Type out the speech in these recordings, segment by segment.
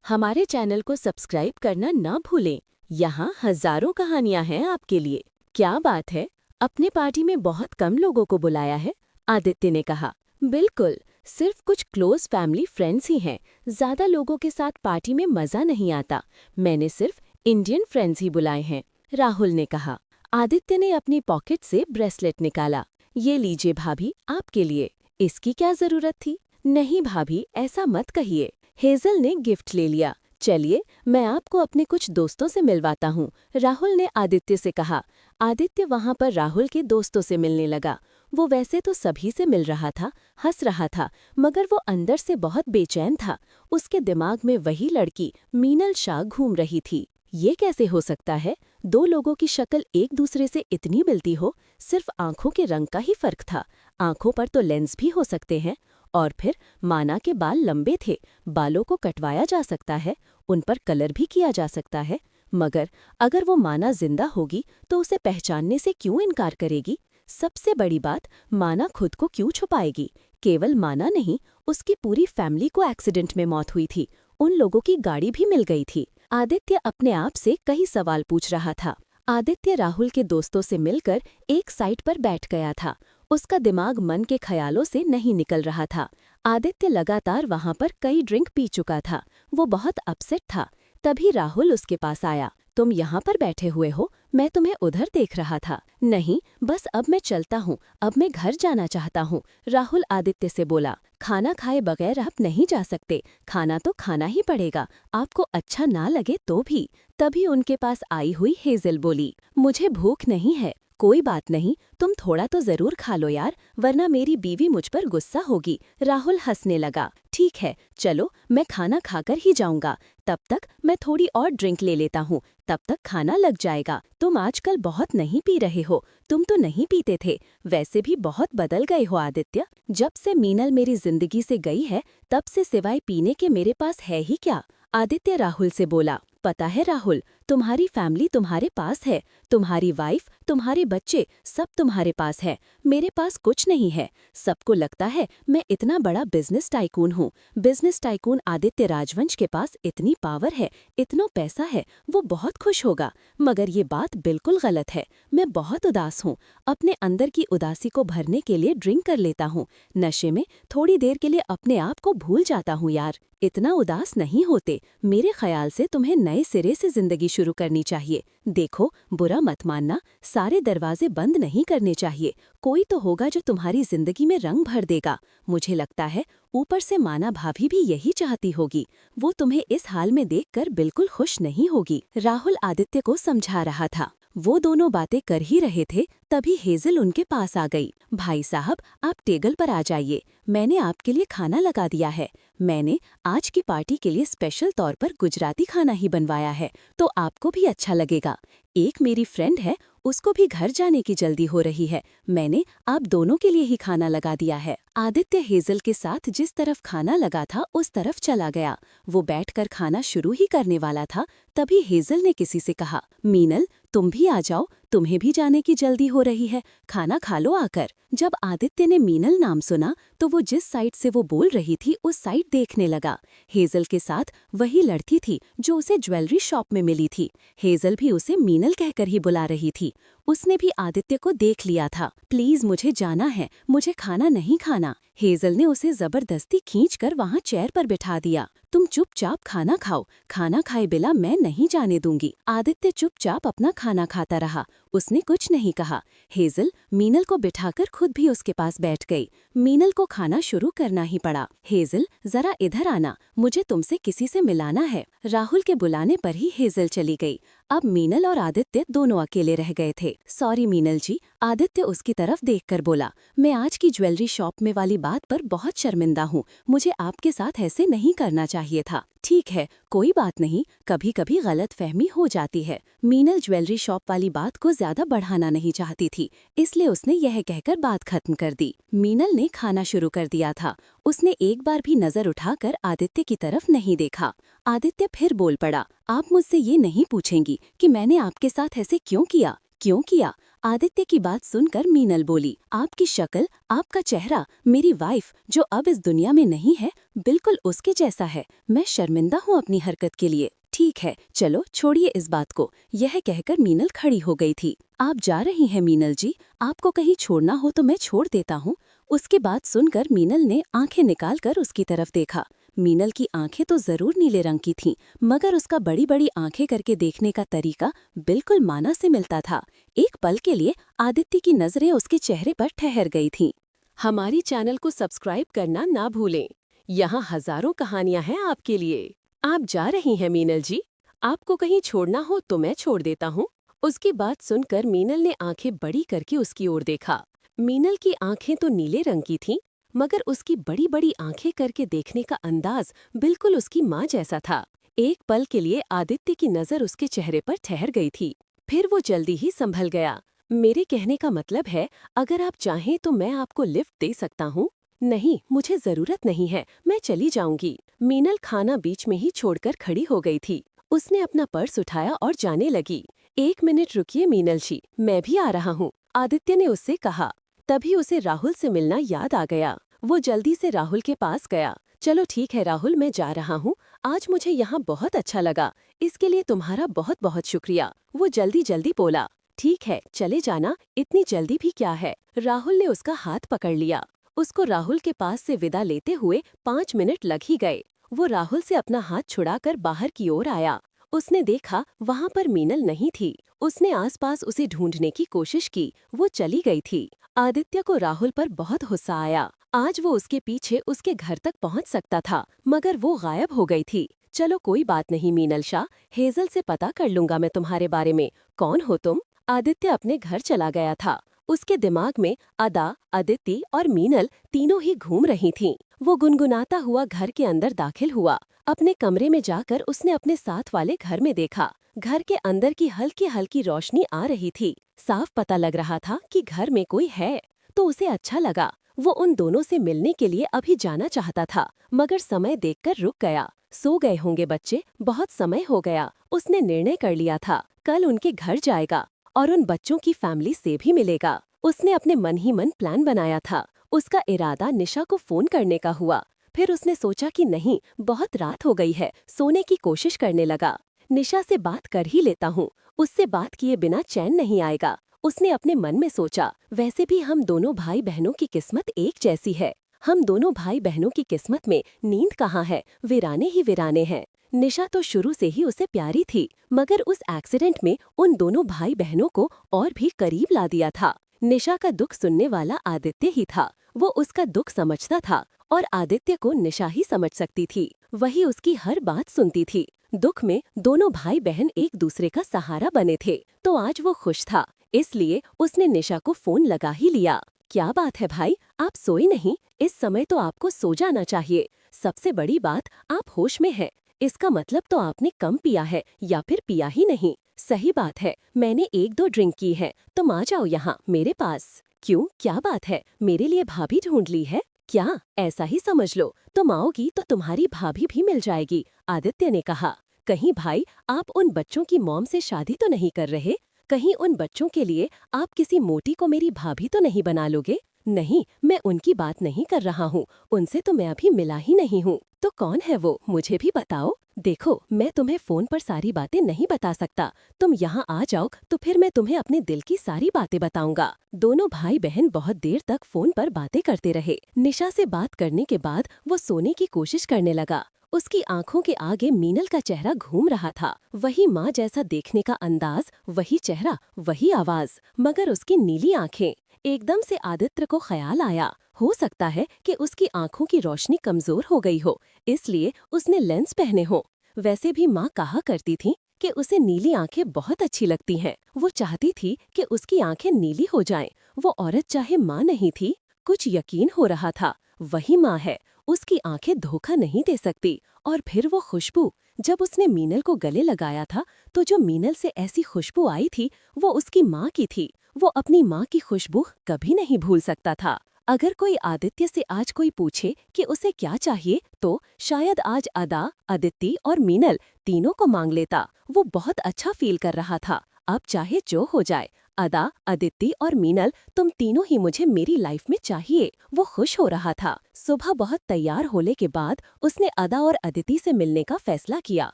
हमारे चैनल को सब्सक्राइब करना ना भूलें। यहाँ हजारों कहानियां हैं आपके लिए। क्या बात है, अपने पार्टी में बहुत कम लोगों को बुलाया है? आदित्य ने कहा। बिल्कुल, सिर्फ कुछ क्लोज फैमिली फ्रेंड्स ही हैं। ज्यादा लोगों के साथ पार्टी में मजा नहीं आता। मैंने सिर्फ इंडियन फ्रेंड्स ही बुलाए हैं, राहुल ने कहा। आदित्य ने अपनी पॉकेट से ब्रेसलेट निकाला। ये लीजिए भाभी, आपके लिए। इसकी क्या जरूरत थी? नहीं भाभी, ऐसा मत कहिए। हेजल ने गिफ्ट ले लिया। चलिए, मैं आपको अपने कुछ दोस्तों से मिलवाता हूँ, राहुल ने आदित्य से कहा। आदित्य वहां पर राहुल के दोस्तों से मिलने लगा। वो वैसे तो सभी से मिल रहा था, हंस रहा था, मगर वो अंदर से बहुत बेचैन था। उसके दिमाग में वही लड़की मीनल शाह घूम रही थी। ये कैसे हो सकता है? दो लोगों की शक्ल एक दूसरे से इतनी मिलती हो। सिर्फ आंखों के रंग का ही फर्क था। आंखों पर तो लेंस भी हो सकते हैं। और फिर माना के बाल लंबे थे, बालों को कटवाया जा सकता है, उन पर कलर भी किया जा सकता है। मगर अगर वो माना जिंदा होगी तो उसे पहचानने से क्यों इनकार करेगी? सबसे बड़ी बात, माना खुद को क्यों छुपाएगी? केवल माना नहीं, उसकी पूरी फैमिली को एक्सीडेंट में मौत हुई थी। उन लोगों की गाड़ी भी मिल गई थी। आदित्य अपने आप से कई सवाल पूछ रहा था। आदित्य राहुल के दोस्तों से मिलकर एक साइड पर बैठ गया था। उसका दिमाग मन के ख्यालों से नहीं निकल रहा था। आदित्य लगातार वहां पर कई ड्रिंक पी चुका था। वो बहुत अपसेट था। तभी राहुल उसके पास आया। तुम यहाँ पर बैठे हुए हो? मैं तुम्हें उधर देख रहा था। नहीं, बस अब मैं चलता हूँ, अब मैं घर जाना चाहता हूँ, राहुल आदित्य से बोला। खाना खाए बगैर आप नहीं जा सकते, खाना तो खाना ही पड़ेगा, आपको अच्छा ना लगे तो भी। तभी उनके पास आई हुई हेजल बोली, मुझे भूख नहीं है। कोई बात नहीं, तुम थोड़ा तो जरूर खा लो यार, वरना मेरी बीवी मुझ पर गुस्सा होगी, राहुल हंसने लगा। ठीक है, चलो मैं खाना खाकर ही जाऊंगा, तब तक मैं थोड़ी और ड्रिंक ले लेता हूँ, तब तक खाना लग जाएगा। तुम आजकल बहुत नहीं पी रहे हो, तुम तो नहीं पीते थे, वैसे भी बहुत बदल गए हो आदित्य। जब से मीनल मेरी जिंदगी से गई है, तब से सिवाय पीने के मेरे पास है ही क्या? आदित्य राहुल से बोला। पता है राहुल, तुम्हारी फैमिली तुम्हारे पास है, तुम्हारी वाइफ, तुम्हारे बच्चे, सब तुम्हारे पास है। मेरे पास कुछ नहीं है। सबको लगता है मैं इतना बड़ा बिजनेस टाइकून हूँ। बिजनेस टाइकून आदित्य राजवंश के पास इतनी पावर है, इतना पैसा है, वो बहुत खुश होगा। मगर ये बात बिल्कुल गलत है। मैं बहुत उदास हूँ। अपने अंदर की उदासी को भरने के लिए ड्रिंक कर लेता हूँ। नशे में थोड़ी देर के लिए अपने आप को भूल जाता हूँ यार। इतना उदास नहीं होते। मेरे ख्याल से तुम्हें नए सिरे से जिंदगी शुरू करनी चाहिए। देखो, बुरा मत मानना, सारे दरवाजे बंद नहीं करने चाहिए। कोई तो होगा जो तुम्हारी जिंदगी में रंग भर देगा। मुझे लगता है ऊपर से माना भाभी भी यही चाहती होगी। वो तुम्हें इस हाल में देखकर बिल्कुल खुश नहीं होगी, राहुल आदित्य को समझा रहा था। वो दोनों बातें कर ही रहे थे, तभी हेजल उनके पास आ गई। भाई साहब, आप टेबल पर आ जाइए, मैंने आपके लिए खाना लगा दिया है। मैंने आज की पार्टी के लिए स्पेशल तौर पर गुजराती खाना ही बनवाया है, तो आपको भी अच्छा लगेगा। एक मेरी फ्रेंड है, उसको भी घर जाने की जल्दी हो रही है, मैंने आप दोनों के लिए ही खाना लगा दिया है। आदित्य हेजल के साथ जिस तरफ खाना लगा था उस तरफ चला गया। वो बैठकर खाना शुरू ही करने वाला था, तभी हेजल ने किसी से कहा, मीनल तुम भी आ जाओ, तुम्हें भी जाने की जल्दी हो रही है, खाना खा लो आकर। जब आदित्य ने मीनल नाम सुना तो वो जिस साइड से वो बोल रही थी उस साइड देखने लगा। हेजल के साथ वही लड़की थी जो उसे ज्वेलरी शॉप में मिली थी। हेजल भी उसे मीनल कहकर ही बुला रही थी। उसने भी आदित्य को देख लिया था। प्लीज मुझे जाना है, मुझे खाना नहीं खाना। हेजल ने उसे जबरदस्ती खींचकर वहां चेयर पर बिठा दिया। तुम चुपचाप खाना खाओ, खाना खाए बिना मैं नहीं जाने दूंगी। आदित्य चुपचाप अपना खाना खाता रहा, उसने कुछ नहीं कहा। हेजल मीनल को बिठाकर खुद भी उसके पास बैठ गई। मीनल को खाना शुरू करना ही पड़ा। हेजल जरा इधर आना, मुझे तुमसे किसी से मिलाना है। राहुल के बुलाने पर ही हेजल चली गई। अब मीनल और आदित्य दोनों अकेले रह गए थे। सॉरी मीनल जी, आदित्य उसकी तरफ देखकर बोला। मैं आज की ज्वेलरी शॉप में वाली बात पर बहुत शर्मिंदा हूँ, मुझे आपके साथ ऐसे नहीं करना चाहिए था। ठीक है, कोई बात नहीं, कभी कभी गलत फहमी हो जाती है। मीनल ज्वेलरी शॉप वाली बात को ज्यादा बढ़ाना नहीं चाहती थी, इसलिए उसने यह कहकर बात खत्म कर दी। मीनल ने खाना शुरू कर दिया था। उसने एक बार भी नजर उठाकर आदित्य की तरफ नहीं देखा। आदित्य फिर बोल पड़ा, आप मुझसे ये नहीं पूछेंगी कि मैंने आपके साथ ऐसे क्यों किया? क्यों किया? आदित्य की बात सुनकर मीनल बोली, आपकी शक्ल, आपका चेहरा मेरी वाइफ जो अब इस दुनिया में नहीं है बिल्कुल उसके जैसा है। मैं शर्मिंदा हूँ अपनी हरकत के लिए। ठीक है, चलो छोड़िए इस बात को। यह कहकर मीनल खड़ी हो गई थी। आप जा रही हैं मीनल जी? आपको कहीं छोड़ना हो तो मैं छोड़ देता हूँ। उसकी बात सुनकर मीनल ने आंखें निकालकर उसकी तरफ देखा। मीनल की आंखें तो जरूर नीले रंग की थीं, मगर उसका बड़ी बड़ी आंखें करके देखने का तरीका बिल्कुल माना से मिलता था। एक पल के लिए आदित्य की नजरें उसके चेहरे पर ठहर गई थीं। हमारी चैनल को सब्सक्राइब करना ना भूलें। यहाँ हजारों कहानियां हैं आपके लिए। आप जा रही हैं मीनल जी? आपको कहीं छोड़ना हो तो मैं छोड़ देता हूँ। उसकी बात सुनकर मीनल ने आंखें बड़ी करके उसकी ओर देखा। मीनल की आंखें तो नीले रंग की थीं, मगर उसकी बड़ी बड़ी आंखें करके देखने का अंदाज बिल्कुल उसकी माँ जैसा था। एक पल के लिए आदित्य की नजर उसके चेहरे पर ठहर गई थी, फिर वो जल्दी ही संभल गया। मेरे कहने का मतलब है, अगर आप चाहें तो मैं आपको लिफ्ट दे सकता हूँ। नहीं, मुझे जरूरत नहीं है, मैं चली जाऊंगी। मीनल खाना बीच में ही छोड़कर खड़ी हो गई थी। उसने अपना पर्स उठाया और जाने लगी। 1 मिनट रुकिए मीनल जी, मैं भी आ रहा हूँ, आदित्य ने उससे कहा। तभी उसे राहुल से मिलना याद आ गया। वो जल्दी से राहुल के पास गया। चलो ठीक है राहुल, मैं जा रहा हूँ। आज मुझे यहाँ बहुत अच्छा लगा, इसके लिए तुम्हारा बहुत बहुत शुक्रिया। वो जल्दी जल्दी बोला। ठीक है, चले जाना, इतनी जल्दी भी क्या है। राहुल ने उसका हाथ पकड़ लिया। उसको राहुल के पास से विदा लेते हुए 5 मिनट लग ही गए। वो राहुल से अपना हाथ छुड़ाकर बाहर की ओर आया। उसने देखा वहाँ पर मीनल नहीं थी। उसने आसपास उसे ढूंढने की कोशिश की, वो चली गई थी। आदित्य को राहुल पर बहुत गुस्सा आया। आज वो उसके पीछे उसके घर तक पहुंच सकता था, मगर वो गायब हो गई थी। चलो कोई बात नहीं मीनल शाह, हेजल से पता कर लूंगा मैं तुम्हारे बारे में। कौन हो तुम? आदित्य अपने घर चला गया था। उसके दिमाग में अदा, अदिति और मीनल तीनों ही घूम रही थीं। वो गुनगुनाता हुआ घर के अंदर दाखिल हुआ। अपने कमरे में जाकर उसने अपने साथ वाले घर में देखा। घर के अंदर की हल्की हल्की रोशनी आ रही थी। साफ पता लग रहा था कि घर में कोई है। तो उसे अच्छा लगा। वो उन दोनों से मिलने के लिए अभी जाना चाहता था, मगर समय देखकर रुक गया। सो गए होंगे बच्चे, बहुत समय हो गया। उसने निर्णय कर लिया था, कल उनके घर जाएगा और उन बच्चों की फैमिली से भी मिलेगा। उसने अपने मन ही मन प्लान बनाया था। उसका इरादा निशा को फोन करने का हुआ। फिर उसने सोचा कि नहीं, बहुत रात हो गई है, सोने की कोशिश करने लगा। निशा से बात कर ही लेता हूँ, उससे बात किए बिना चैन नहीं आएगा। उसने अपने मन में सोचा, वैसे भी हम दोनों भाई बहनों की किस्मत एक जैसी है। हम दोनों भाई बहनों की किस्मत में नींद कहाँ है, वीराने ही वीराने हैं। निशा तो शुरू से ही उसे प्यारी थी, मगर उस एक्सीडेंट में उन दोनों भाई बहनों को और भी करीब ला दिया था। निशा का दुख सुनने वाला आदित्य ही था। वो उसका दुख समझता था और आदित्य को निशा ही समझ सकती थी। वही उसकी हर बात सुनती थी। दुख में दोनों भाई बहन एक दूसरे का सहारा बने थे, तो आज वो खुश था। इसलिए उसने निशा को फोन लगा ही लिया। क्या बात है भाई, आप सोए नहीं? इस समय तो आपको सो जाना चाहिए। सबसे बड़ी बात, आप होश में हैं। इसका मतलब तो आपने कम पिया है या फिर पिया ही नहीं। सही बात है, मैंने 1-2 ड्रिंक की है। तुम आ जाओ यहाँ मेरे पास। क्यों, क्या बात है? मेरे लिए भाभी ढूंढ ली है क्या? ऐसा ही समझ लो, तुम आओगी तो तुम्हारी भाभी भी मिल जाएगी, आदित्य ने कहा। कहीं भाई, आप उन बच्चों की मॉम से शादी तो नहीं कर रहे? कहीं उन बच्चों के लिए आप किसी मोटी को मेरी भाभी तो नहीं बना लोगे? नहीं, मैं उनकी बात नहीं कर रहा हूँ, उनसे तो मैं अभी मिला ही नहीं हूँ। तो कौन है वो, मुझे भी बताओ। देखो, मैं तुम्हें फोन पर सारी बातें नहीं बता सकता। तुम यहाँ आ जाओ तो फिर मैं तुम्हें अपने दिल की सारी बातें बताऊंगा। दोनों भाई बहन बहुत देर तक फोन पर बातें करते रहे। निशा से बात करने के बाद वो सोने की कोशिश करने लगा। उसकी आंखों के आगे मीनल का चेहरा घूम रहा था। वही माँ जैसा देखने का अंदाज, वही चेहरा, वही आवाज, मगर उसकी नीली आंखें। एकदम से आदित्य को ख्याल आया, हो सकता है कि उसकी आंखों की रोशनी कमजोर हो गई हो, इसलिए उसने लेंस पहने हो। वैसे भी माँ कहा करती थी कि उसे नीली आंखें बहुत अच्छी लगती हैं। वो चाहती थी कि उसकी आंखें नीली हो जाएं। वो औरत चाहे माँ नहीं थी, कुछ यकीन हो रहा था, वही माँ है। उसकी आंखें धोखा नहीं दे सकती। और फिर वो खुशबू, जब उसने मीनल को गले लगाया था तो जो मीनल से ऐसी खुशबू आई थी, वो उसकी माँ की थी। वो अपनी माँ की खुशबू कभी नहीं भूल सकता था। अगर कोई आदित्य से आज कोई पूछे कि उसे क्या चाहिए, तो शायद आज अदा, अदिति और मीनल तीनों को मांग लेता। वो बहुत अच्छा फील कर रहा था। अब चाहे जो हो जाए, अदा, अदिति और मीनल, तुम तीनों ही मुझे मेरी लाइफ में चाहिए। वो खुश हो रहा था। सुबह बहुत तैयार होने के बाद उसने अदा और अदिति से मिलने का फैसला किया,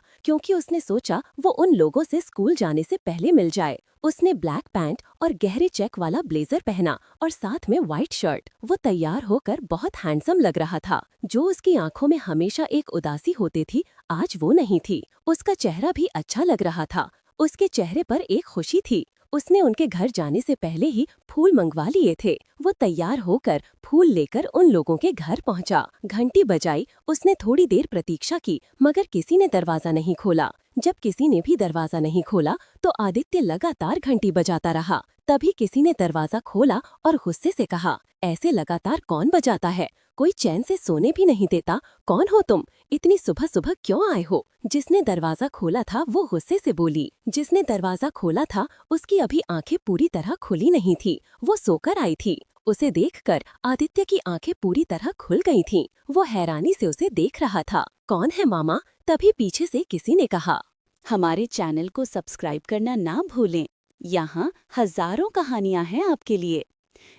क्योंकि उसने सोचा वो उन लोगों से स्कूल जाने से पहले मिल जाए। उसने ब्लैक पैंट और गहरे चेक वाला ब्लेजर पहना और साथ में व्हाइट शर्ट। वो तैयार होकर बहुत हैंडसम लग रहा था। जो उसकी आंखों में हमेशा एक उदासी होती थी, आज वो नहीं थी। उसका चेहरा भी अच्छा लग रहा था। उसके चेहरे पर एक खुशी थी। उसने उनके घर जाने से पहले ही फूल मंगवा लिए थे। वो तैयार होकर फूल लेकर उन लोगों के घर पहुंचा। घंटी बजाई। उसने थोड़ी देर प्रतीक्षा की, मगर किसी ने दरवाजा नहीं खोला। जब किसी ने भी दरवाजा नहीं खोला तो आदित्य लगातार घंटी बजाता रहा। तभी किसी ने दरवाजा खोला और गुस्से से कहा, ऐसे लगातार कौन बजाता है? कोई चैन से सोने भी नहीं देता। कौन हो तुम? इतनी सुबह सुबह क्यों आए हो? जिसने दरवाजा खोला था वो गुस्से से बोली। जिसने दरवाजा खोला था उसकी अभी आंखें पूरी तरह खुली नहीं थी। वो सोकर आई थी। उसे देखकर आदित्य की आंखें पूरी तरह खुल गई थीं। वो हैरानी से उसे देख रहा था। कौन है मामा? तभी पीछे से किसी ने कहा, हमारे चैनल को सब्सक्राइब करना ना भूलें। यहाँ हजारों कहानियां हैं आपके लिए।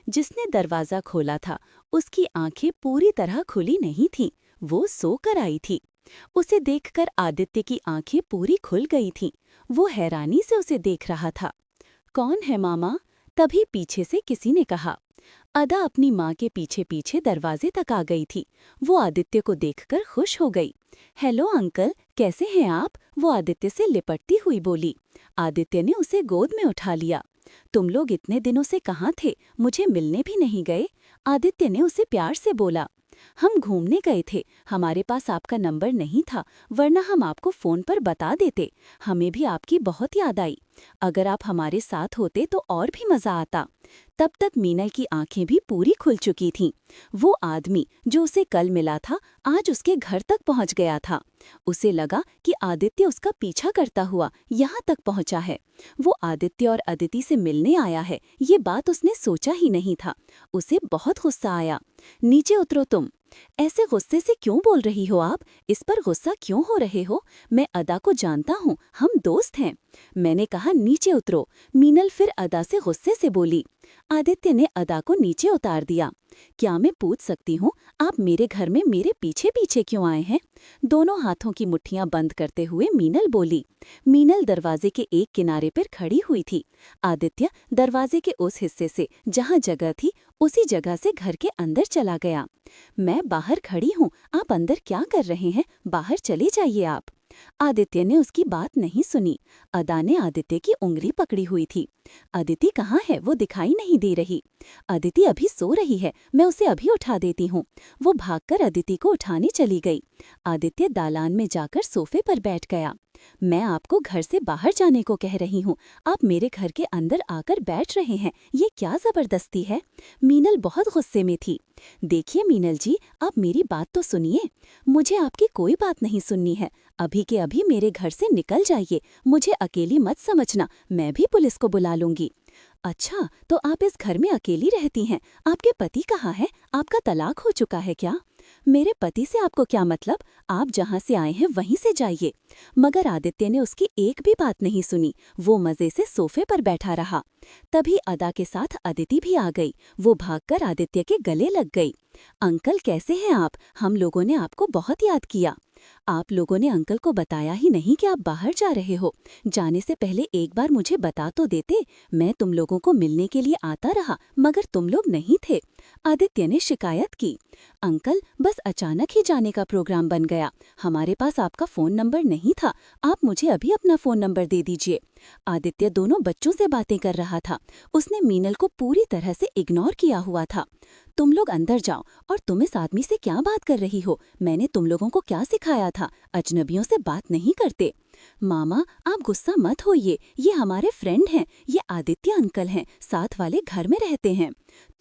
जिसने दरवाजा खोला था उसकी आंखें पूरी तरह खुली नहीं थीं। वो सोकर आई थी। उसे देखकर आदित्य की आंखें पूरी खुल गई थीं। वो हैरानी से उसे देख रहा था। कौन है मामा? तभी पीछे से किसी ने कहा। अदा अपनी माँ के पीछे पीछे दरवाजे तक आ गई थी। वो आदित्य को देखकर खुश हो गई। हेलो अंकल, कैसे हैं आप? वो आदित्य से लिपटती हुई बोली। आदित्य ने उसे गोद में उठा लिया। तुम लोग इतने दिनों से कहाँ थे? मुझे मिलने भी नहीं गए। आदित्य ने उसे प्यार से बोला। हम घूमने गए थे, हमारे पास आपका नंबर नहीं था, वरना हम आपको फोन पर बता देते। हमें भी आपकी बहुत याद आई। अगर आप हमारे साथ होते तो और भी मजा आता। तब तक मीनल की आंखें भी पूरी खुल चुकी थीं। वो आदमी जो उसे कल मिला था आज उसके घर तक पहुंच गया था। उसे लगा कि आदित्य उसका पीछा करता हुआ यहाँ तक पहुंचा है। वो आदित्य और अदिति से मिलने आया है, ये बात उसने सोचा ही नहीं था। उसे बहुत गुस्सा आया। नीचे उतरो तुम। ऐसे गुस्से से क्यों बोल रही हो आप? इस पर गुस्सा क्यों हो रहे हो? मैं अदा को जानता हूँ, हम दोस्त हैं। मैंने कहा नीचे उतरो। मीनल फिर अदा से गुस्से से बोली। आदित्य ने अदा को नीचे उतार दिया। क्या मैं पूछ सकती हूँ, आप मेरे घर में मेरे पीछे पीछे क्यों आए हैं? दोनों हाथों की मुट्ठियां बंद करते हुए मीनल बोली। मीनल दरवाजे के एक किनारे पर खड़ी हुई थी। आदित्य दरवाजे के उस हिस्से से जहाँ जगह थी उसी जगह से घर के अंदर चला गया। मैं बाहर खड़ी हूँ, आप अंदर क्या कर रहे हैं? बाहर चले जाइए आप। आदित्य ने उसकी बात नहीं सुनी। अदा ने आदित्य की उंगली पकड़ी हुई थी। अदिति कहाँ है? वो दिखाई नहीं दे रही। अदिति अभी सो रही है, मैं उसे अभी उठा देती हूँ। वो भागकर अदिति को उठाने चली गई। आदित्य दालान में जाकर सोफे पर बैठ गया। मैं आपको घर से बाहर जाने को कह रही हूँ, आप मेरे घर के अंदर आकर बैठ रहे हैं, ये क्या जबरदस्ती है? मीनल बहुत गुस्से में थी। देखिए मीनल जी, आप मेरी बात तो सुनिए। मुझे आपकी कोई बात नहीं सुननी है। अभी के अभी मेरे घर से निकल जाइए। मुझे अकेली मत समझना, मैं भी पुलिस को बुला लूंगी। अच्छा, तो आप इस घर में अकेली रहती हैं? आपके पति कहाँ है? आपका तलाक हो चुका है क्या? मेरे पति से आपको क्या मतलब? आप जहाँ से आए हैं वहीं से जाइए। मगर आदित्य ने उसकी एक भी बात नहीं सुनी। वो मजे से सोफे पर बैठा रहा। तभी अदा के साथ अदिति भी आ गई। वो भागकर आदित्य के गले लग गई। अंकल कैसे हैं आप? हम लोगों ने आपको बहुत याद किया। आप लोगों ने अंकल को बताया ही नहीं कि आप बाहर जा रहे हो। जाने से पहले एक बार मुझे बता तो देते। मैं तुम लोगों को मिलने के लिए आता रहा, मगर तुम लोग नहीं थे। आदित्य ने शिकायत की। अंकल, बस अचानक ही जाने का प्रोग्राम बन गया। हमारे पास आपका फोन नंबर नहीं था। आप मुझे अभी अपना फोन नंबर दे दीजिए। आदित्य दोनों बच्चों से बातें कर रहा था। उसने मीनल को पूरी तरह से इग्नोर किया हुआ था। तुम लोग अंदर जाओ। और तुम इस आदमी से क्या बात कर रही हो? मैंने तुम लोगों को क्या सिखाया था? अजनबियों से बात नहीं करते। मामा, आप गुस्सा मत होइए, ये हमारे फ्रेंड हैं। ये आदित्य अंकल हैं, साथ वाले घर में रहते हैं।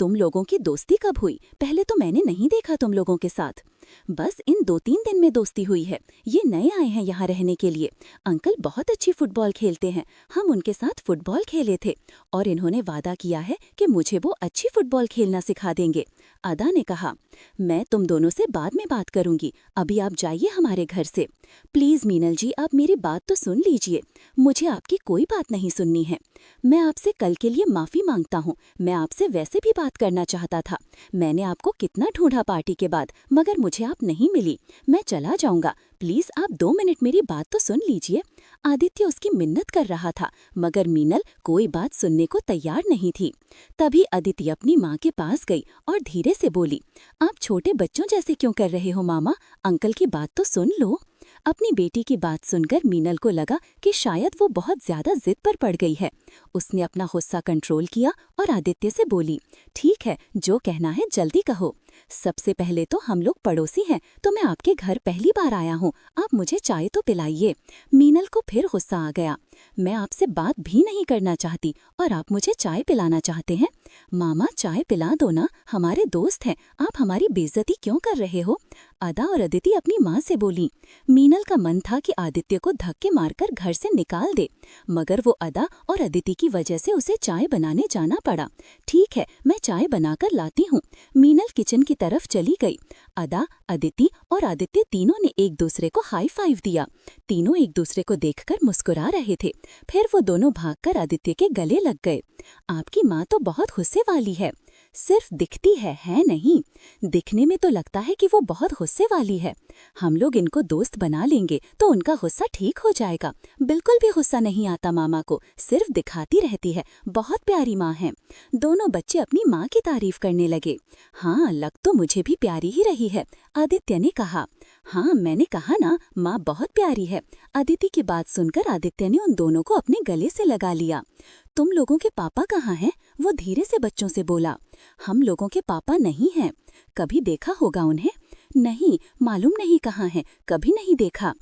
तुम लोगों की दोस्ती कब हुई? पहले तो मैंने नहीं देखा तुम लोगों के साथ। बस इन 2-3 दिन में दोस्ती हुई है। ये नए आए हैं यहाँ रहने के लिए। अंकल बहुत अच्छी फुटबॉल खेलते हैं। हम उनके साथ फुटबॉल खेले थे और इन्होंने वादा किया है कि मुझे वो अच्छी फुटबॉल खेलना सिखा देंगे। अदा ने कहा, मैं तुम दोनों से बाद में बात करूंगी, अभी आप जाइए हमारे घर से। प्लीज मीनल जी, आप मेरी बात तो सुन लीजिए। मुझे आपकी कोई बात नहीं सुननी है। मैं आपसे कल के लिए माफ़ी मांगता हूँ। मैं आपसे वैसे भी बात करना चाहता था। मैंने आपको कितना ढूंढा पार्टी के बाद, मगर मुझे आप नहीं मिली। मैं चला जाऊंगा। प्लीज़ आप 2 मिनट मेरी बात तो सुन लीजिए। आदित्य उसकी मिन्नत कर रहा था, मगर मीनल कोई बात सुनने को तैयार नहीं थी। तभी अदिति अपनी माँ के पास गई और धीरे से बोली, आप छोटे बच्चों जैसे क्यों कर रहे हो मामा? अंकल की बात तो सुन लो। अपनी बेटी की बात सुनकर मीनल को लगा कि शायद वो बहुत ज्यादा जिद पर पड़ गई है। उसने अपना गुस्सा कंट्रोल किया और आदित्य से बोली, ठीक है, जो कहना है जल्दी कहो। सबसे पहले तो हम लोग पड़ोसी हैं, तो मैं आपके घर पहली बार आया हूँ, आप मुझे चाय तो पिलाइए। मीनल को फिर गुस्सा आ गया। मैं आपसे बात भी नहीं करना चाहती और आप मुझे चाय पिलाना चाहते हैं? मामा चाय पिला दो ना, हमारे दोस्त हैं, आप हमारी बेइज्जती क्यों कर रहे हो? अदा और अदिति अपनी माँ से बोली। मीनल का मन था कि आदित्य को धक्के मारकर घर से निकाल दे, मगर वो अदा और अदिति की वजह से उसे चाय बनाने जाना पड़ा। ठीक है, मैं चाय बनाकर लाती हूँ। मीनल किचन की तरफ चली गई। अदा, अदिति और आदित्य तीनों ने एक दूसरे को हाई फाइव दिया। तीनों एक दूसरे को देखकर मुस्कुरा रहे थे। फिर वो दोनों भागकर आदित्य के गले लग गए। आपकी माँ तो बहुत गुस्से वाली है। सिर्फ दिखती है नहीं? दिखने में तो लगता है कि वो बहुत गुस्से वाली है। हम लोग इनको दोस्त बना लेंगे तो उनका गुस्सा ठीक हो जाएगा। बिल्कुल भी गुस्सा नहीं आता मामा को, सिर्फ दिखाती रहती है। बहुत प्यारी माँ है। दोनों बच्चे अपनी माँ की तारीफ करने लगे। हाँ, लग तो मुझे भी प्यारी ही रही है, आदित्य ने कहा। हाँ, मैंने कहा ना, माँ बहुत प्यारी है। अदिति की बात सुनकर आदित्य ने उन दोनों को अपने गले से लगा लिया। तुम लोगों के पापा कहाँ हैं? वो धीरे से बच्चों से बोला। हम लोगों के पापा नहीं हैं। कभी देखा होगा उन्हें? नहीं, मालूम नहीं कहाँ हैं, कभी नहीं देखा।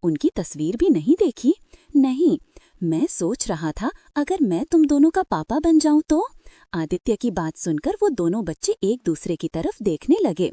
उनकी तस्वीर भी नहीं देखी? नहीं। मैं सोच रहा था अगर मैं तुम दोनों का पापा बन जाऊं तो? आदित्य की बात सुनकर वो दोनों बच्चे एक दूसरे की तरफ देखने लगे।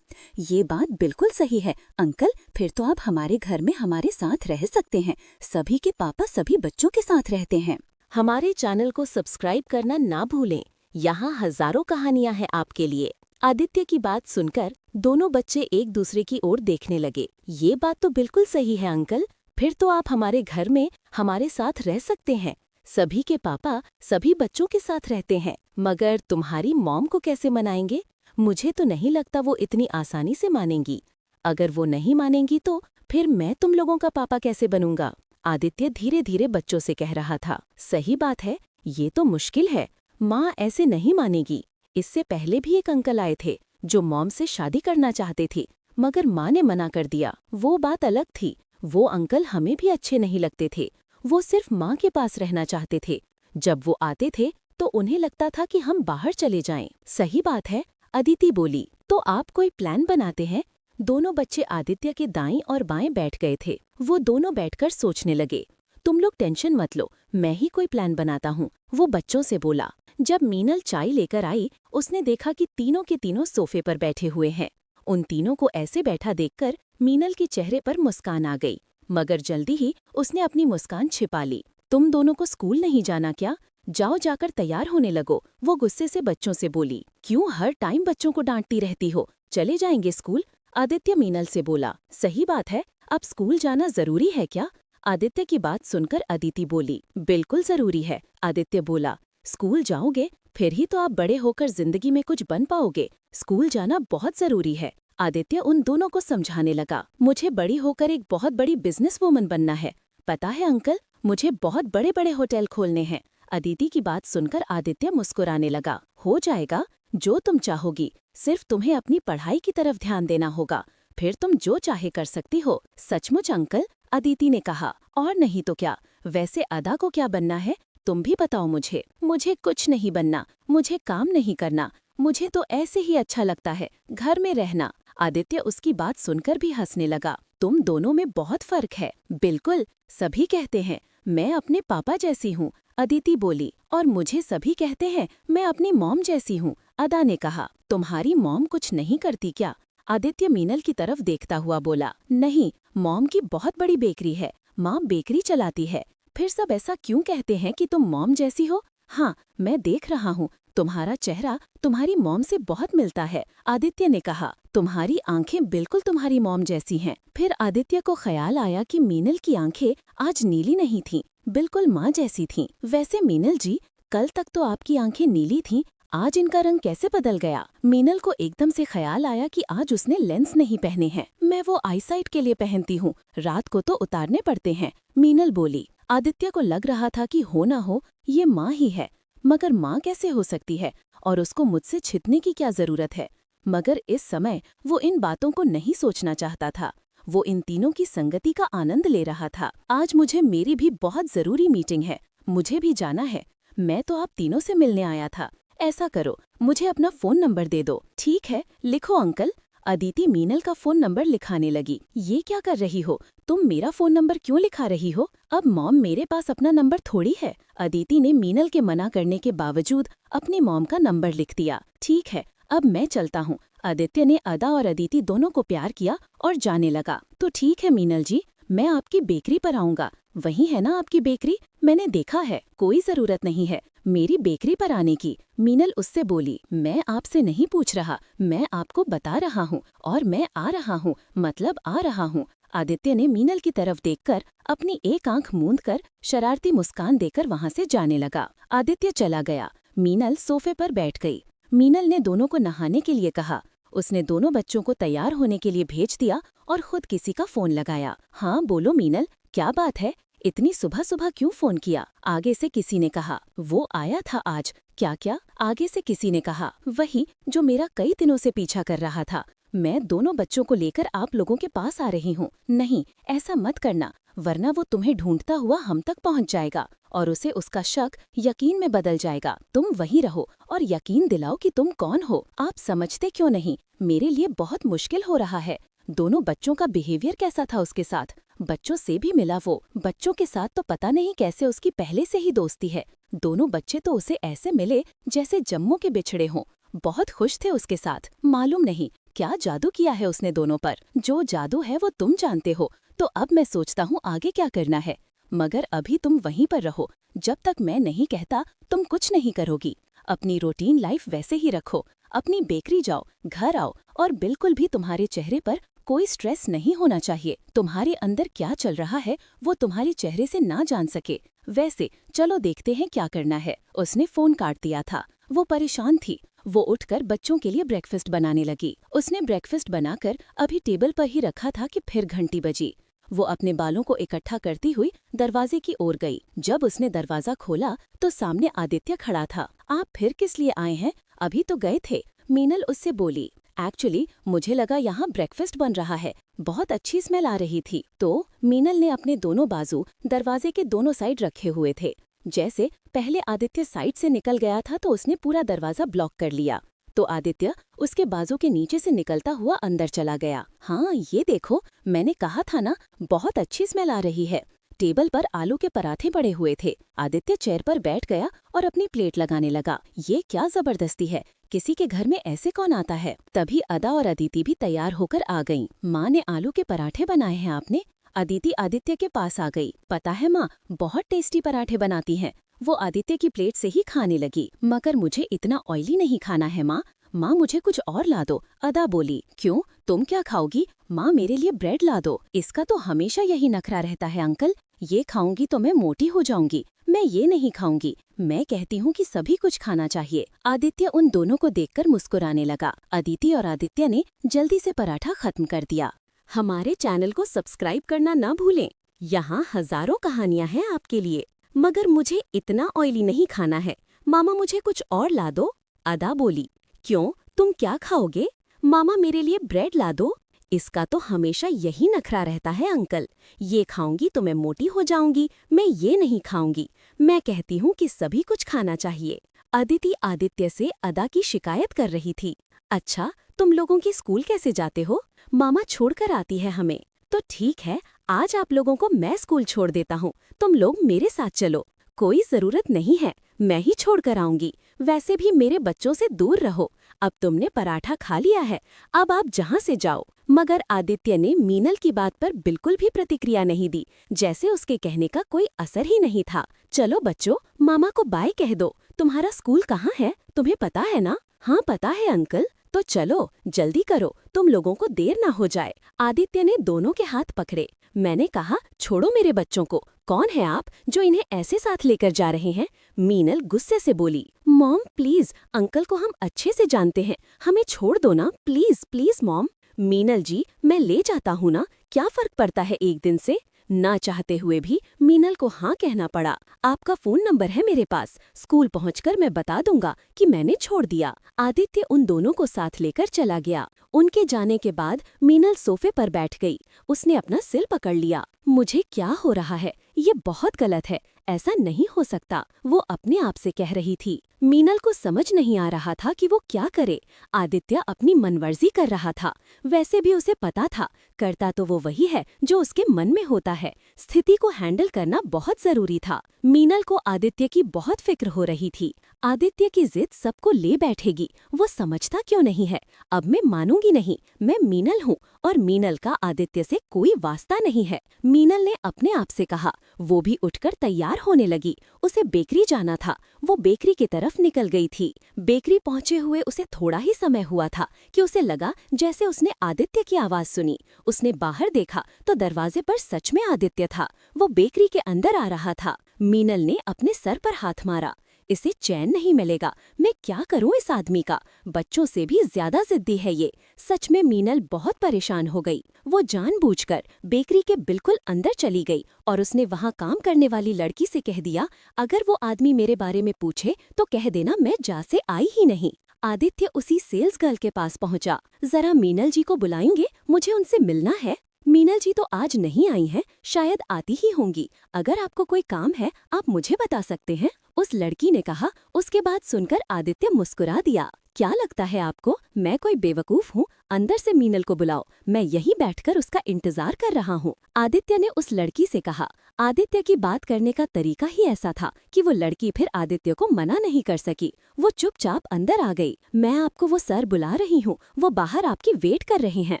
ये बात बिल्कुल सही है अंकल, फिर तो आप हमारे घर में हमारे साथ रह सकते हैं। सभी के पापा सभी बच्चों के साथ रहते हैं। हमारे चैनल को सब्सक्राइब करना ना भूलें। यहाँ हजारों कहानियाँ हैं आपके लिए। आदित्य की बात सुनकर दोनों बच्चे एक दूसरे की ओर देखने लगे। ये बात तो बिल्कुल सही है अंकल, फिर तो आप हमारे घर में हमारे साथ रह सकते हैं। सभी के पापा सभी बच्चों के साथ रहते हैं, मगर तुम्हारी मॉम को कैसे मनाएंगे? मुझे तो नहीं लगता वो इतनी आसानी से मानेंगी। अगर वो नहीं मानेंगी तो फिर मैं तुम लोगों का पापा कैसे बनूंगा? आदित्य धीरे धीरे बच्चों से कह रहा था। सही बात है, ये तो मुश्किल है। माँ ऐसे नहीं मानेगी। इससे पहले भी एक अंकल आए थे जो मॉम से शादी करना चाहते थे, मगर माँ ने मना कर दिया। वो बात अलग थी। वो अंकल हमें भी अच्छे नहीं लगते थे। वो सिर्फ माँ के पास रहना चाहते थे। जब वो आते थे तो उन्हें लगता था कि हम बाहर चले जाएं। सही बात है, अदिति बोली। तो आप कोई प्लान बनाते हैं? दोनों बच्चे आदित्य के दाईं और बाएं बैठ गए थे। वो दोनों बैठकर सोचने लगे। तुम लोग टेंशन मत लो, मैं ही कोई प्लान बनाता हूँ, वो बच्चों से बोला। जब मीनल चाय लेकर आई, उसने देखा कि तीनों के तीनों सोफे पर बैठे हुए हैं। उन तीनों को ऐसे बैठा देखकर मीनल के चेहरे पर मुस्कान आ गई, मगर जल्दी ही उसने अपनी मुस्कान छिपा ली। तुम दोनों को स्कूल नहीं जाना क्या? जाओ जाकर तैयार होने लगो, वो गुस्से से बच्चों से बोली। क्यों हर टाइम बच्चों को डांटती रहती हो? चले जाएंगे स्कूल, आदित्य मीनल से बोला। सही बात है, अब स्कूल जाना जरूरी है क्या? आदित्य की बात सुनकर अदिति बोली। बिल्कुल जरूरी है, आदित्य बोला। स्कूल जाओगे फिर ही तो आप बड़े होकर जिंदगी में कुछ बन पाओगे। स्कूल जाना बहुत जरूरी है, आदित्य उन दोनों को समझाने लगा। मुझे बड़ी होकर एक बहुत बड़ी बिजनेस वूमन बनना है। पता है अंकल, मुझे बहुत बड़े बड़े होटल खोलने हैं। अदिति की बात सुनकर आदित्य मुस्कुराने लगा। हो जाएगा, जो तुम चाहोगी, सिर्फ तुम्हें अपनी पढ़ाई की तरफ ध्यान देना होगा, फिर तुम जो चाहे कर सकती हो। सचमुच अंकल, अदिति ने कहा। और नहीं तो क्या। वैसे अदा को क्या बनना है, तुम भी बताओ मुझे। मुझे कुछ नहीं बनना, मुझे काम नहीं करना, मुझे तो ऐसे ही अच्छा लगता है घर में रहना। आदित्य उसकी बात सुनकर भी हंसने लगा। तुम दोनों में बहुत फर्क है। बिल्कुल, सभी कहते हैं मैं अपने पापा जैसी हूँ, अदिति बोली। और मुझे सभी कहते हैं मैं अपनी मॉम जैसी हूँ, अदा ने कहा। तुम्हारी मॉम कुछ नहीं करती क्या? आदित्य मीनल की तरफ देखता हुआ बोला। नहीं, मॉम की बहुत बड़ी बेकरी है, माँ बेकरी चलाती है। फिर सब ऐसा क्यों कहते हैं कि तुम मॉम जैसी हो? हाँ, मैं देख रहा हूँ, तुम्हारा चेहरा तुम्हारी मॉम से बहुत मिलता है, आदित्य ने कहा। तुम्हारी आंखें बिल्कुल तुम्हारी मॉम जैसी हैं। फिर आदित्य को ख्याल आया कि मीनल की आंखें आज नीली नहीं थीं, बिल्कुल माँ जैसी थीं। वैसे मीनल जी, कल तक तो आपकी आंखें नीली थीं, आज इनका रंग कैसे बदल गया? मीनल को एकदम से ख्याल आया कि आज उसने लेंस नहीं पहने हैं। मैं वो आईसाइट के लिए पहनती हूँ, रात को तो उतारने पड़ते हैं, मीनल बोली। आदित्य को लग रहा था कि हो ना हो ये माँ ही है, मगर माँ कैसे हो सकती है और उसको मुझसे छिपने की क्या जरूरत है? मगर इस समय वो इन बातों को नहीं सोचना चाहता था। वो इन तीनों की संगति का आनंद ले रहा था। आज मुझे मेरी भी बहुत जरूरी मीटिंग है, मुझे भी जाना है। मैं तो आप तीनों से मिलने आया था। ऐसा करो, मुझे अपना फोन नंबर दे दो। ठीक है, लिखो अंकल। अदिति मीनल का फोन नंबर लिखाने लगी। ये क्या कर रही हो? तुम मेरा फोन नंबर क्यों लिखा रही हो? अब मॉम मेरे पास अपना नंबर थोड़ी है। अदिति ने मीनल के मना करने के बावजूद अपनी मॉम का नंबर लिख दिया। ठीक है, अब मैं चलता हूँ। आदित्य ने अदा और अदिति दोनों को प्यार किया और जाने लगा। तो ठीक है मीनल जी, मैं आपकी बेकरी पर आऊँगा। वही है ना आपकी बेकरी? मैंने देखा है। कोई जरूरत नहीं है मेरी बेकरी पर आने की, मीनल उससे बोली। मैं आपसे नहीं पूछ रहा, मैं आपको बता रहा हूँ, और मैं आ रहा हूँ, मतलब आ रहा हूँ। आदित्य ने मीनल की तरफ देखकर अपनी एक आंख मूंदकर शरारती मुस्कान देकर वहां से जाने लगा। आदित्य चला गया। मीनल सोफे पर बैठ गई। मीनल ने दोनों को नहाने के लिए कहा। उसने दोनों बच्चों को तैयार होने के लिए भेज दिया और खुद किसी का फोन लगाया। हाँ बोलो मीनल, क्या बात है? इतनी सुबह सुबह क्यों फोन किया? आगे से किसी ने कहा। वो आया था आज। क्या क्या? आगे से किसी ने कहा। वही जो मेरा कई दिनों से पीछा कर रहा था। मैं दोनों बच्चों को लेकर आप लोगों के पास आ रही हूँ। नहीं, ऐसा मत करना, वरना वो तुम्हें ढूंढता हुआ हम तक पहुँच जाएगा और उसे उसका शक यकीन में बदल जाएगा। तुम वहीं रहो और यकीन दिलाओ कि तुम कौन हो। आप समझते क्यों नहीं? मेरे लिए बहुत मुश्किल हो रहा है। दोनों बच्चों का बिहेवियर कैसा था उसके साथ? बच्चों से भी मिला वो। बच्चों के साथ तो पता नहीं कैसे उसकी पहले से ही दोस्ती है। दोनों बच्चे तो उसे ऐसे मिले जैसे जम्मू के बिछड़े हों। बहुत खुश थे उसके साथ। मालूम नहीं क्या जादू किया है उसने दोनों पर। जो जादू है वो तुम जानते हो। तो अब मैं सोचता हूँ आगे क्या करना है। मगर अभी तुम वहीं पर रहो। जब तक मैं नहीं कहता तुम कुछ नहीं करोगी। अपनी रूटीन लाइफ वैसे ही रखो। अपनी बेकरी जाओ, घर आओ, और बिल्कुल भी तुम्हारे चेहरे पर कोई स्ट्रेस नहीं होना चाहिए। तुम्हारे अंदर क्या चल रहा है वो तुम्हारे चेहरे से ना जान सके। वैसे चलो देखते हैं क्या करना है। उसने फोन काट दिया था। वो परेशान थी। वो उठकर बच्चों के लिए ब्रेकफास्ट बनाने लगी। उसने ब्रेकफास्ट बनाकर अभी टेबल पर ही रखा था कि फिर घंटी बजी। वो अपने बालों को इकट्ठा करती हुई दरवाजे की ओर गई। जब उसने दरवाजा खोला तो सामने आदित्य खड़ा था। आप फिर किस लिए आए हैं? अभी तो गए थे, मीनल उससे बोली। एक्चुअली मुझे लगा यहाँ ब्रेकफास्ट बन रहा है, बहुत अच्छी स्मेल आ रही थी। तो मीनल ने अपने दोनों बाजू दरवाजे के दोनों साइड रखे हुए थे। जैसे पहले आदित्य साइड से निकल गया था तो उसने पूरा दरवाजा ब्लॉक कर लिया, तो आदित्य उसके बाजू के नीचे से निकलता हुआ अंदर चला गया। हाँ ये देखो, मैंने कहा था ना, बहुत अच्छी स्मेल आ रही है। टेबल पर आलू के पराठे पड़े हुए थे। आदित्य चेयर पर बैठ गया और अपनी प्लेट लगाने लगा। ये क्या जबरदस्ती है, किसी के घर में ऐसे कौन आता है? तभी अदा और अदिति भी तैयार होकर आ गईं। माँ ने आलू के पराठे बनाए हैं आपने? अदिति आदित्य के पास आ गई। पता है माँ, बहुत टेस्टी पराठे बनाती हैं। वो आदित्य की प्लेट से ही खाने लगी। मगर मुझे इतना ऑयली नहीं खाना है माँ। माँ मुझे कुछ और ला दो, अदा बोली। क्यों, तुम क्या खाओगी? माँ मेरे लिए ब्रेड ला दो। इसका तो हमेशा यही नखरा रहता है अंकल। ये खाऊंगी तो मैं मोटी हो जाऊंगी। मैं ये नहीं खाऊंगी। मैं कहती हूँ कि सभी कुछ खाना चाहिए। आदित्य उन दोनों को देखकर मुस्कुराने लगा। अदिति और आदित्य ने जल्दी से पराठा खत्म कर दिया। हमारे चैनल को सब्सक्राइब करना ना भूलें। यहाँ हजारों कहानियाँ हैं आपके लिए। मगर मुझे इतना ऑयली नहीं खाना है। मामा मुझे कुछ और ला दो, अदा बोली। क्यों, तुम क्या खाओगे? मामा मेरे लिए ब्रेड ला दो। इसका तो हमेशा यही नखरा रहता है अंकल। ये खाऊंगी तो मैं मोटी हो जाऊंगी, मैं ये नहीं खाऊंगी। मैं कहती हूँ कि सभी कुछ खाना चाहिए। अदिति आदित्य से अदा की शिकायत कर रही थी। अच्छा, तुम लोगों की स्कूल कैसे जाते हो? मामा छोड़कर आती है हमें। तो ठीक है, आज आप लोगों को मैं स्कूल छोड़ देता हूँ, तुम लोग मेरे साथ चलो। कोई जरूरत नहीं है, मैं ही छोड़ कर आऊंगी। वैसे भी मेरे बच्चों से दूर रहो। अब तुमने पराठा खा लिया है, अब आप जहाँ से जाओ। मगर आदित्य ने मीनल की बात पर बिल्कुल भी प्रतिक्रिया नहीं दी, जैसे उसके कहने का कोई असर ही नहीं था। चलो बच्चों, मामा को बाय कह दो, तुम्हारा स्कूल कहाँ है, तुम्हें पता है ना? हाँ पता है अंकल। तो चलो जल्दी करो, तुम लोगों को देर ना हो जाए। आदित्य ने दोनों के हाथ पकड़े। मैंने कहा छोड़ो मेरे बच्चों को, कौन है आप जो इन्हें ऐसे साथ लेकर जा रहे हैं? मीनल गुस्से से बोली। मॉम प्लीज, अंकल को हम अच्छे से जानते हैं, हमें छोड़ दो ना, प्लीज प्लीज मॉम। मीनल जी मैं ले जाता हूँ ना, क्या फर्क पड़ता है एक दिन से? ना चाहते हुए भी मीनल को हाँ कहना पड़ा। आपका फोन नंबर है मेरे पास, स्कूल पहुंचकर मैं बता दूंगा कि मैंने छोड़ दिया। आदित्य उन दोनों को साथ लेकर चला गया। उनके जाने के बाद मीनल सोफे पर बैठ गई। उसने अपना सिर पकड़ लिया। मुझे क्या हो रहा है, ये बहुत गलत है, ऐसा नहीं हो सकता, वो अपने आप से कह रही थी। मीनल को समझ नहीं आ रहा था कि वो क्या करे। आदित्य अपनी मनमर्जी कर रहा था। वैसे भी उसे पता था करता तो वो वही है जो उसके मन में होता है। स्थिति को हैंडल करना बहुत जरूरी था। मीनल को आदित्य की बहुत फिक्र हो रही थी। आदित्य की जिद सबको ले बैठेगी, वो समझता क्यों नहीं है। अब मैं मानूंगी नहीं, मैं मीनल हूँ और मीनल का आदित्य से कोई वास्ता नहीं है। मीनल ने अपने आप से कहा। वो भी उठकर तैयार होने लगी। उसे बेकरी जाना था। वो बेकरी की तरफ निकल गई थी। बेकरी पहुंचे हुए उसे थोड़ा ही समय हुआ था कि उसे लगा जैसे उसने आदित्य की आवाज सुनी। उसने बाहर देखा तो दरवाजे पर सच में आदित्य था। वो बेकरी के अंदर आ रहा था। मीनल ने अपने सर पर हाथ मारा। इसे चैन नहीं मिलेगा, मैं क्या करूं इस आदमी का, बच्चों से भी ज्यादा जिद्दी है ये। सच में मीनल बहुत परेशान हो गई। वो जानबूझकर बेकरी के बिल्कुल अंदर चली गई और उसने वहां काम करने वाली लड़की से कह दिया, अगर वो आदमी मेरे बारे में पूछे तो कह देना मैं जा से आई ही नहीं। आदित्य उसी सेल्स गर्ल के पास पहुंचा। जरा मीनल जी को बुलाएंगे, मुझे उनसे मिलना है। मीनल जी तो आज नहीं आई हैं, शायद आती ही होंगी। अगर आपको कोई काम है आप मुझे बता सकते हैं, उस लड़की ने कहा। उसके बाद सुनकर आदित्य मुस्कुरा दिया। क्या लगता है आपको मैं कोई बेवकूफ हूँ? अंदर से मीनल को बुलाओ, मैं यहीं बैठकर उसका इंतजार कर रहा हूँ, आदित्य ने उस लड़की से कहा। आदित्य की बात करने का तरीका ही ऐसा था कि वो लड़की फिर आदित्य को मना नहीं कर सकी। वो चुपचाप अंदर आ गई। मैं आपको वो सर बुला रही हूँ, वो बाहर आपकी वेट कर रहे हैं।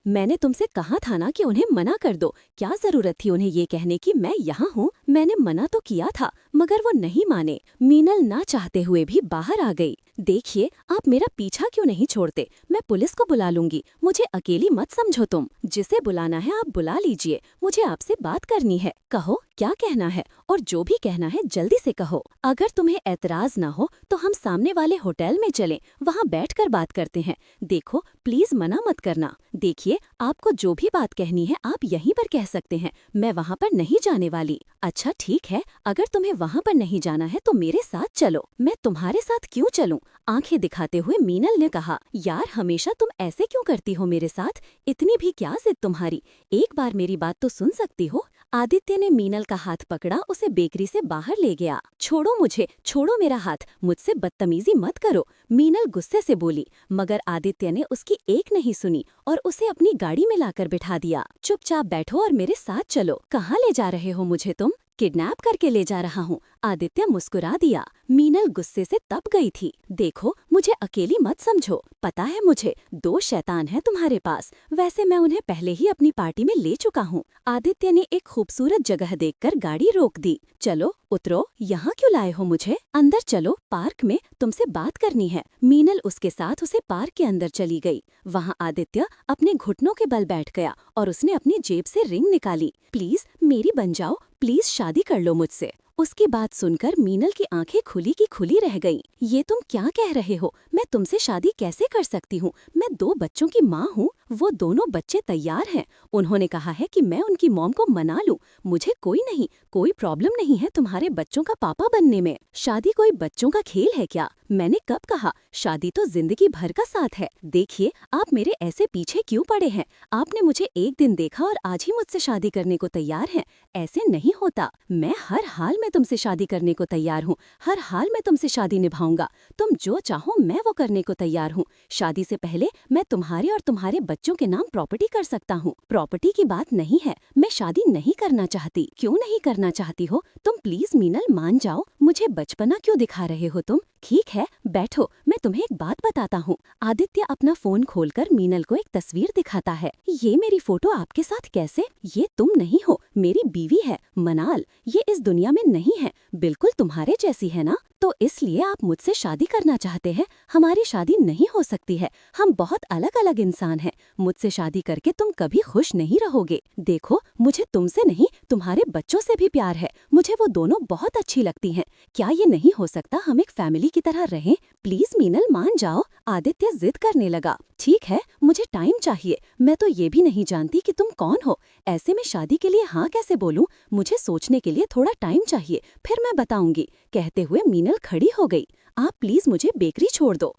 मैंने तुमसे कहा था ना कि उन्हें मना कर दो, क्या जरूरत थी उन्हें ये कहने की मैं यहाँ हूँ? मैंने मना तो किया था मगर वो नहीं माने। मीनल ना चाहते हुए भी बाहर आ गई। देखिए आप मेरा पीछा क्यों नहीं छोड़ते, मैं पुलिस को बुला लूंगी, मुझे अकेली मत समझो तुम। जिसे बुलाना है आप बुला लीजिए, मुझे आपसे बात करनी है। कहो क्या कहना है और जो भी कहना है जल्दी से कहो। अगर तुम्हें ऐतराज ना हो तो हम सामने वाले होटल में चलें, वहाँ बैठकर बात करते हैं। देखो प्लीज मना मत करना। देखिए आपको जो भी बात कहनी है आप यहीं पर कह सकते हैं, मैं वहाँ पर नहीं जाने वाली। अच्छा ठीक है, अगर तुम्हें वहाँ पर नहीं जाना है तो मेरे साथ चलो। मैं तुम्हारे साथ क्यों चलूं? आंखें दिखाते हुए मीनल ने कहा। यार हमेशा तुम ऐसे क्यों करती हो मेरे साथ, इतनी भी क्या जिद तुम्हारी, एक बार मेरी बात तो सुन सकती हो। आदित्य ने मीनल का हाथ पकड़ा, उसे बेकरी से बाहर ले गया। छोड़ो मुझे, छोड़ो मेरा हाथ, मुझसे बदतमीजी मत करो, मीनल गुस्से से बोली। मगर आदित्य ने उसकी एक नहीं सुनी और उसे अपनी गाड़ी में लाकर बिठा दिया। चुपचाप बैठो और मेरे साथ चलो। कहाँ ले जा रहे हो मुझे तुम? किडनैप करके ले जा रहा हूँ, आदित्य मुस्कुरा दिया। मीनल गुस्से से तप गई थी। देखो मुझे अकेली मत समझो, पता है मुझे 2 शैतान हैं तुम्हारे पास, वैसे मैं उन्हें पहले ही अपनी पार्टी में ले चुका हूँ। आदित्य ने एक खूबसूरत जगह देखकर गाड़ी रोक दी। चलो उतरो, यहाँ क्यों लाए हो मुझे? अंदर चलो, पार्क में तुमसे बात करनी है। मीनल उसके साथ उसे पार्क के अंदर चली गई। वहाँ आदित्य अपने घुटनों के बल बैठ गया और उसने अपनी जेब से रिंग निकाली। प्लीज मेरी बन जाओ, प्लीज शादी कर लो मुझसे। उसकी बात सुनकर मीनल की आंखें खुली की खुली रह गईं। ये तुम क्या कह रहे हो? मैं तुमसे शादी कैसे कर सकती हूँ? मैं 2 बच्चों की माँ हूँ, वो दोनों बच्चे तैयार हैं। उन्होंने कहा है कि मैं उनकी मॉम को मना लूं। मुझे कोई प्रॉब्लम नहीं है तुम्हारे बच्चों का पापा बनने में। शादी कोई बच्चों का खेल है क्या? मैंने कब कहा? शादी तो जिंदगी भर का साथ है। देखिए आप मेरे ऐसे पीछे क्यों पड़े हैं? आपने मुझे एक दिन देखा और आज ही मुझसे शादी करने को तैयार हैं? ऐसे नहीं होता। मैं हर हाल में तुमसे शादी करने को तैयार हूँ, हर हाल में तुमसे शादी निभाऊंगा। तुम जो चाहो मैं वो करने को तैयार हूँ। शादी से पहले मैं तुम्हारे और तुम्हारे बच्चों के नाम प्रॉपर्टी कर सकता हूँ। प्रॉपर्टी की बात नहीं है, मैं शादी नहीं करना चाहती। क्यों नहीं करना चाहती हो तुम? प्लीज मीनल मान जाओ, मुझे बचपना क्यों दिखा रहे हो तुम? ठीक है बैठो, मैं तुम्हें एक बात बताता हूँ। आदित्य अपना फोन खोलकर मीनल को एक तस्वीर दिखाता है। ये मेरी फोटो आपके साथ कैसे? ये तुम नहीं हो, मेरी बीवी है मनाल, ये इस दुनिया में नहीं है, बिल्कुल तुम्हारे जैसी है ना? तो इसलिए आप मुझसे शादी करना चाहते हैं? हमारी शादी नहीं हो सकती है, हम बहुत अलग अलग इंसान हैं। मुझसे शादी करके तुम कभी खुश नहीं रहोगे। देखो, मुझे तुमसे नहीं तुम्हारे बच्चों से भी प्यार है, मुझे वो दोनों बहुत अच्छी लगती हैं। क्या ये नहीं हो सकता हम एक फैमिली की तरह रहें? प्लीज मीनल मान जाओ। आदित्य जिद करने लगा। ठीक है, मुझे टाइम चाहिए, मैं तो ये भी नहीं जानती कि तुम कौन हो। ऐसे में शादी के लिए हाँ कैसे बोलूं? मुझे सोचने के लिए थोड़ा टाइम चाहिए, फिर मैं बताऊंगी। कहते हुए मीनल खड़ी हो गई। आप प्लीज मुझे बेकरी छोड़ दो।